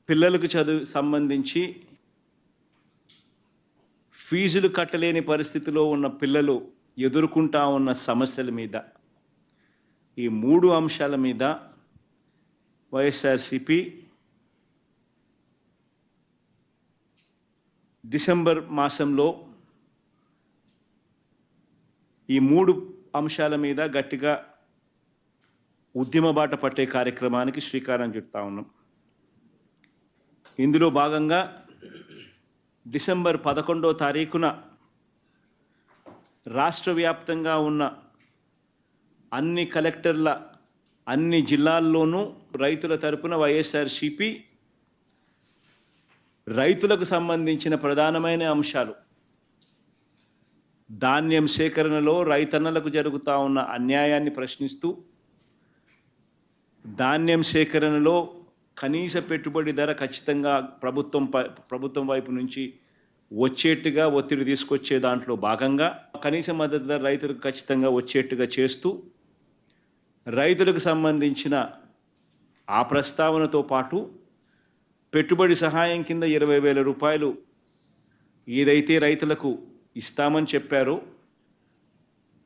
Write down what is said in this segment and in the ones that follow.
పిల్లలకు చదువు సంబంధించి ఫీజులు కట్టలేని పరిస్థితిలో ఉన్న పిల్లలు ఎదుర్కొంటా ఉన్న సమస్యల మీద ఈ 3 అంశాల మీద వైఎస్ఆర్సీపీ డిసెంబర్ మాసంలో ఈ 3 అంశాల మీద గట్టిగా ఉద్యమ బాట పట్టే కార్యక్రమానికి శ్రీకారం చుడతా ఉన్నాం. ఇందులో భాగంగా డిసెంబర్ 11వ తారీఖున రాష్ట్ర వ్యాప్తంగా ఉన్న అన్ని కలెక్టర్ల అన్ని జిల్లాల్లోనూ రైతుల తరపున వైఎస్ఆర్సీపీ రైతులకు సంబంధించిన ప్రధానమైన అంశాలు, ధాన్యం సేకరణలో రైతన్నలకు జరుగుతూ ఉన్న అన్యాయాన్ని ప్రశ్నిస్తూ, ధాన్యం సేకరణలో కనీస పెట్టుబడి ధర ఖచ్చితంగా ప్రభుత్వం వైపు నుంచి వచ్చేట్టుగా ఒత్తిడి తీసుకొచ్చే దాంట్లో భాగంగా కనీస మద్దతు ధర రైతులకు ఖచ్చితంగా వచ్చేట్టుగా చేస్తూ, రైతులకు సంబంధించిన ఆ ప్రస్తావనతో పాటు పెట్టుబడి సహాయం కింద 20,000 రూపాయలు ఏదైతే రైతులకు ఇస్తామని చెప్పారో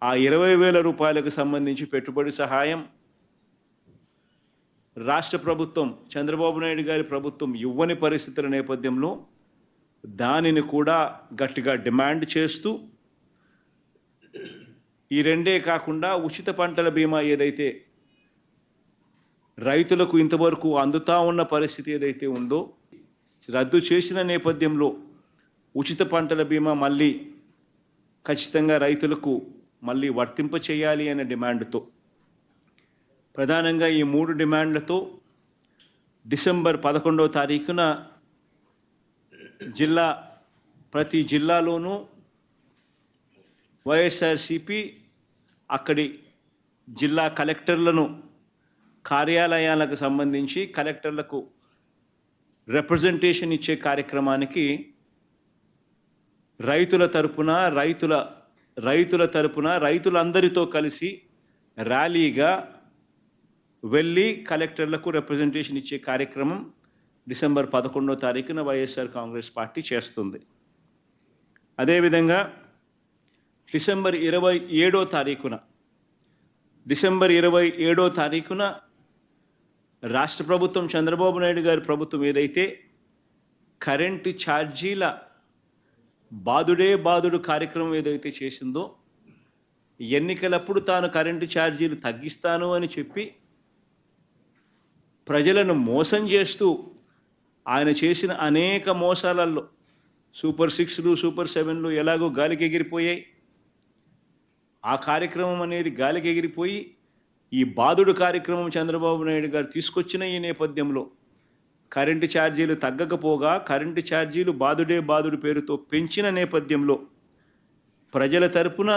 ఆ 20,000 రూపాయలకు సంబంధించి పెట్టుబడి సహాయం రాష్ట్ర ప్రభుత్వం, చంద్రబాబు నాయుడు గారి ప్రభుత్వం ఇవ్వని పరిస్థితుల నేపథ్యంలో దానిని కూడా గట్టిగా డిమాండ్ చేస్తూ, ఈ రెండే కాకుండా ఉచిత పంటల బీమా ఏదైతే రైతులకు ఇంతవరకు అందుతా ఉన్న పరిస్థితి ఏదైతే ఉందో రద్దు చేసిన నేపథ్యంలో ఉచిత పంటల బీమా మళ్ళీ ఖచ్చితంగా రైతులకు మళ్ళీ వర్తింప చేయాలి అనే డిమాండ్తో, ప్రధానంగా ఈ 3 డిమాండ్లతో డిసెంబర్ 11వ తారీఖున ప్రతి జిల్లాలోనూ వైఎస్ఆర్సీపీ అక్కడి జిల్లా కలెక్టర్లను కార్యాలయాలకు సంబంధించి కలెక్టర్లకు రిప్రజెంటేషన్ ఇచ్చే కార్యక్రమానికి రైతులందరితో కలిసి ర్యాలీగా వెళ్ళి కలెక్టర్లకు రిప్రజెంటేషన్ ఇచ్చే కార్యక్రమం డిసెంబర్ 11వ తారీఖున వైఎస్ఆర్ కాంగ్రెస్ పార్టీ చేస్తుంది. అదేవిధంగా డిసెంబర్ 27వ తారీఖున రాష్ట్ర ప్రభుత్వం, చంద్రబాబు నాయుడు గారి ప్రభుత్వం ఏదైతే కరెంటు ఛార్జీల బాదుడు కార్యక్రమం ఏదైతే చేసిందో, ఎన్నికలప్పుడు తాను కరెంటు ఛార్జీలు తగ్గిస్తాను అని చెప్పి ప్రజలను మోసం చేస్తూ ఆయన చేసిన అనేక మోసాలలో సూపర్ 6లు, సూపర్ 7లు ఎలాగో గాలికి ఎగిరిపోయాయి. ఆ కార్యక్రమం అనేది గాలికి ఎగిరిపోయి ఈ బాదుడు కార్యక్రమం చంద్రబాబు నాయుడు గారు తీసుకొచ్చిన ఈ నేపథ్యంలో కరెంటు ఛార్జీలు తగ్గకపోగా కరెంటు ఛార్జీలు బాదుడు పేరుతో పెంచిన నేపథ్యంలో ప్రజల తరపున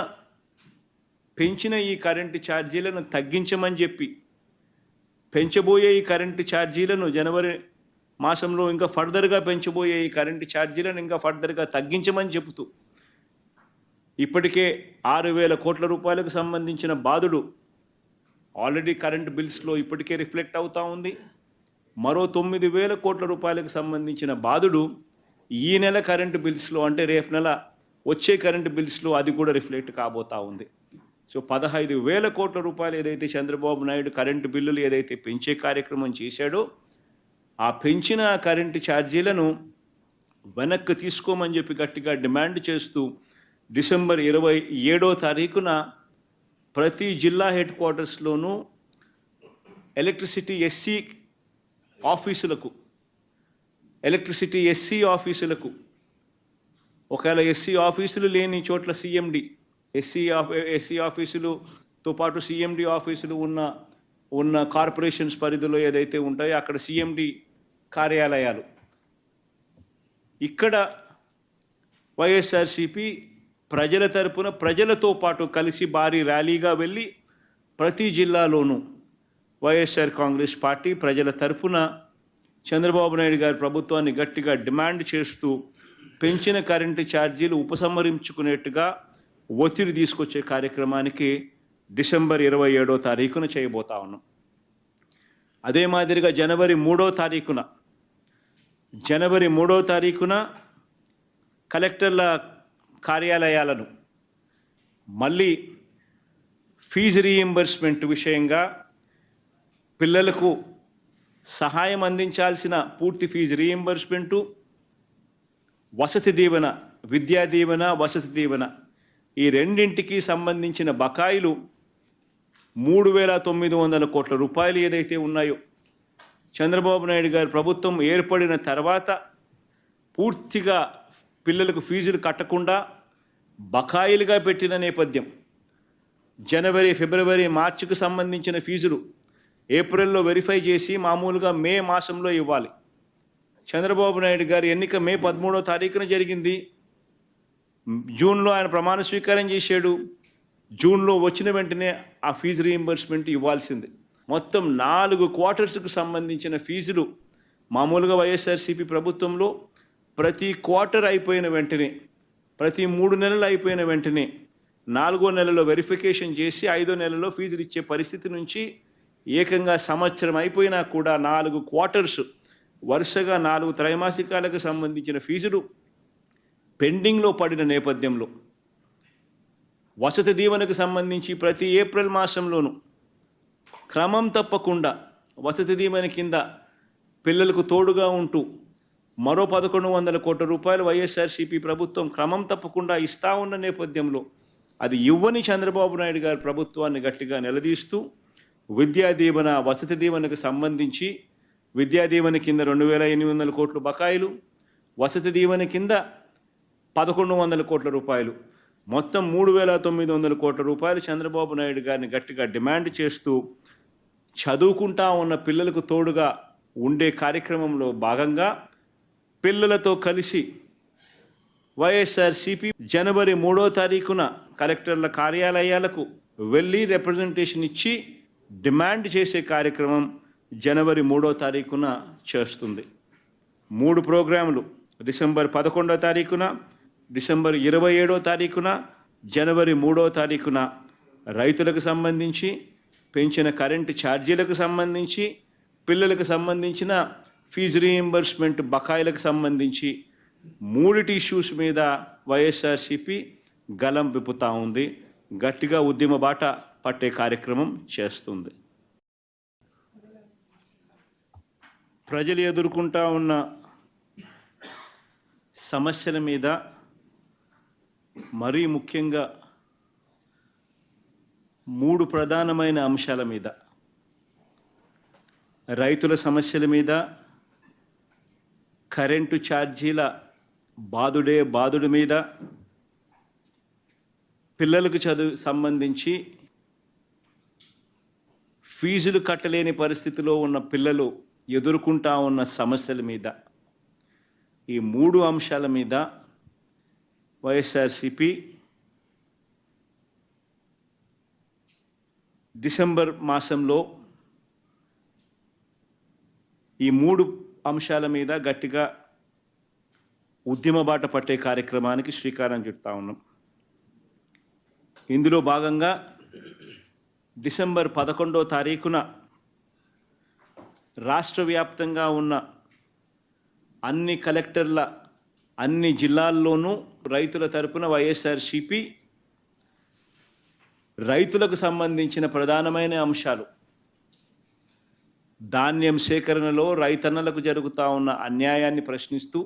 పెంచిన ఈ కరెంటు ఛార్జీలను తగ్గించమని చెప్పి, పెంచబోయే ఈ కరెంటు ఛార్జీలను జనవరి మాసంలో ఇంకా ఫర్దర్గా పెంచబోయే ఈ కరెంటు ఛార్జీలను ఇంకా ఫర్దర్గా తగ్గించమని చెబుతూ ఇప్పటికే 6,000 కోట్ల రూపాయలకు సంబంధించిన బాదుడు ఆల్రెడీ కరెంటు బిల్స్లో ఇప్పటికే రిఫ్లెక్ట్ అవుతూ ఉంది. మరో 9,000 కోట్ల రూపాయలకు సంబంధించిన బాదుడు ఈ నెల కరెంటు బిల్స్లో, అంటే రేపు నెల వచ్చే కరెంటు బిల్స్లో అది కూడా రిఫ్లెక్ట్ కాబోతూ ఉంది. సో 15,000 కోట్ల రూపాయలు ఏదైతే చంద్రబాబు నాయుడు కరెంటు బిల్లులు ఏదైతే పెంచే కార్యక్రమం చేశాడో ఆ పెంచిన కరెంటు ఛార్జీలను వెనక్కి తీసుకోమని చెప్పి గట్టిగా డిమాండ్ చేస్తూ డిసెంబర్ 27వ తారీఖున ప్రతి జిల్లా హెడ్ క్వార్టర్స్లోనూ ఎలక్ట్రిసిటీ ఎస్సీ ఆఫీసులకు ఒకవేళ ఎస్సీ ఆఫీసులు లేని చోట్ల సిఎండి, ఎస్సీ ఆఫీసులతో పాటు సిఎండి ఆఫీసులు ఉన్న కార్పొరేషన్స్ పరిధిలో ఏదైతే ఉంటాయో అక్కడ సిఎండి కార్యాలయాలు, ఇక్కడ వైఎస్ఆర్సీపీ ప్రజల తరపున ప్రజలతో పాటు కలిసి భారీ ర్యాలీగా వెళ్ళి ప్రతి జిల్లాలోనూ వైఎస్ఆర్ కాంగ్రెస్ పార్టీ ప్రజల తరపున చంద్రబాబు నాయుడు గారి ప్రభుత్వాన్ని గట్టిగా డిమాండ్ చేస్తూ పెంచిన కరెంటు ఛార్జీలు ఉపసంహరించుకునేట్టుగా ఒత్తిడి తీసుకొచ్చే కార్యక్రమానికి డిసెంబర్ 27వ తారీఖున చేయబోతా ఉన్నాం. అదే మాదిరిగా జనవరి 3వ తారీఖున జనవరి 3వ తారీఖున కలెక్టర్ల కార్యాలయాలను మళ్ళీ ఫీజు రీయింబర్స్మెంట్ విషయంగా పిల్లలకు సహాయం అందించాల్సిన పూర్తి ఫీజు రీయింబర్స్మెంటు, వసతి దీవెన, విద్యా దీవెన, వసతి దీవెన ఈ రెండింటికి సంబంధించిన బకాయిలు 3,900 కోట్ల రూపాయలు ఏదైతే ఉన్నాయో చంద్రబాబు నాయుడు గారి ప్రభుత్వం ఏర్పడిన తర్వాత పూర్తిగా పిల్లలకు ఫీజులు కట్టకుండా బకాయిలుగా పెట్టిన నేపథ్యం. జనవరి, ఫిబ్రవరి, మార్చికి సంబంధించిన ఫీజులు ఏప్రిల్లో వెరిఫై చేసి మామూలుగా మే మాసంలో ఇవ్వాలి. చంద్రబాబు నాయుడు గారి ఎన్నిక మే 13వ తారీఖున జరిగింది. జూన్లో ఆయన ప్రమాణ స్వీకారం చేశాడు. జూన్లో వచ్చిన వెంటనే ఆ ఫీజు రీయింబర్స్మెంట్ ఇవ్వాల్సింది. మొత్తం 4 క్వార్టర్స్కు సంబంధించిన ఫీజులు మామూలుగా వైఎస్ఆర్సీపీ ప్రభుత్వంలో ప్రతి క్వార్టర్ అయిపోయిన వెంటనే, ప్రతి 3 నెలలు అయిపోయిన వెంటనే 4వ నెలలో వెరిఫికేషన్ చేసి 5వ నెలలో ఫీజులు ఇచ్చే పరిస్థితి నుంచి ఏకంగా సంవత్సరం అయిపోయినా కూడా 4 క్వార్టర్స్ వరుసగా 4 త్రైమాసికాలకు సంబంధించిన ఫీజులు పెండింగ్లో పడిన నేపథ్యంలో వసతి దీవెనకు సంబంధించి ప్రతి ఏప్రిల్ మాసంలోనూ క్రమం తప్పకుండా వసతి దీవెన కింద పిల్లలకు తోడుగా ఉంటూ మరో 1,100 కోట్ల రూపాయలు వైఎస్ఆర్సీపీ ప్రభుత్వం క్రమం తప్పకుండా ఇస్తా ఉన్న నేపథ్యంలో అది ఇవ్వని చంద్రబాబు నాయుడు గారి ప్రభుత్వాన్ని గట్టిగా నిలదీస్తూ విద్యా దీవెన, వసతి దీవెనకు సంబంధించి విద్యా దీవెన కింద 2,800 కోట్ల బకాయిలు, వసతి దీవెన కింద 1,100 కోట్ల రూపాయలు, మొత్తం 3,900 కోట్ల రూపాయలు చంద్రబాబు నాయుడు గారిని గట్టిగా డిమాండ్ చేస్తూ చదువుకుంటా ఉన్న పిల్లలకు తోడుగా ఉండే కార్యక్రమంలో భాగంగా పిల్లలతో కలిసి వైఎస్ఆర్సీపీ జనవరి 3వ తారీఖున కలెక్టర్ల కార్యాలయాలకు వెళ్ళి రిప్రజెంటేషన్ ఇచ్చి డిమాండ్ చేసే కార్యక్రమం జనవరి 3వ తారీఖున చేస్తుంది. 3 ప్రోగ్రాములు డిసెంబర్ 11వ తారీఖున, డిసెంబర్ 27వ తారీఖున, జనవరి 3వ తారీఖున రైతులకు సంబంధించి, పెంచిన కరెంటు ఛార్జీలకు సంబంధించి, పిల్లలకు సంబంధించిన ఫీజు రీయింబర్స్మెంట్ బకాయిలకు సంబంధించి 3 ఇష్యూస్ మీద వైఎస్ఆర్సీపీ గలం విప్పుతా ఉంది. గట్టిగా ఉద్యమ బాట పట్టే కార్యక్రమం చేస్తుంది. ప్రజలు ఎదుర్కొంటా ఉన్న సమస్యల మీద, మరీ ముఖ్యంగా 3 ప్రధానమైన అంశాల మీద, రైతుల సమస్యల మీద, కరెంటు ఛార్జీల బాదుడి మీద, పిల్లలకు సంబంధించి ఫీజులు కట్టలేని పరిస్థితిలో ఉన్న పిల్లలు ఎదుర్కొంటా ఉన్న సమస్యల మీద, ఈ 3 అంశాల మీద వైఎస్ఆర్సీపీ డిసెంబర్ మాసంలో ఈ 3 అంశాల మీద గట్టిగా ఉద్యమ బాట పట్టే కార్యక్రమానికి శ్రీకారం చుడతా ఉన్నాం. ఇందులో భాగంగా డిసెంబర్ 11వ తారీఖున రాష్ట్ర వ్యాప్తంగా ఉన్న అన్ని కలెక్టర్ల అన్ని జిల్లాల్లోనూ రైతుల తరపున వైఎస్ఆర్సీపీ రైతులకు సంబంధించిన ప్రధానమైన అంశాలు, ధాన్యం సేకరణలో రైతన్నలకు జరుగుతూ ఉన్న అన్యాయాన్ని ప్రశ్నిస్తూ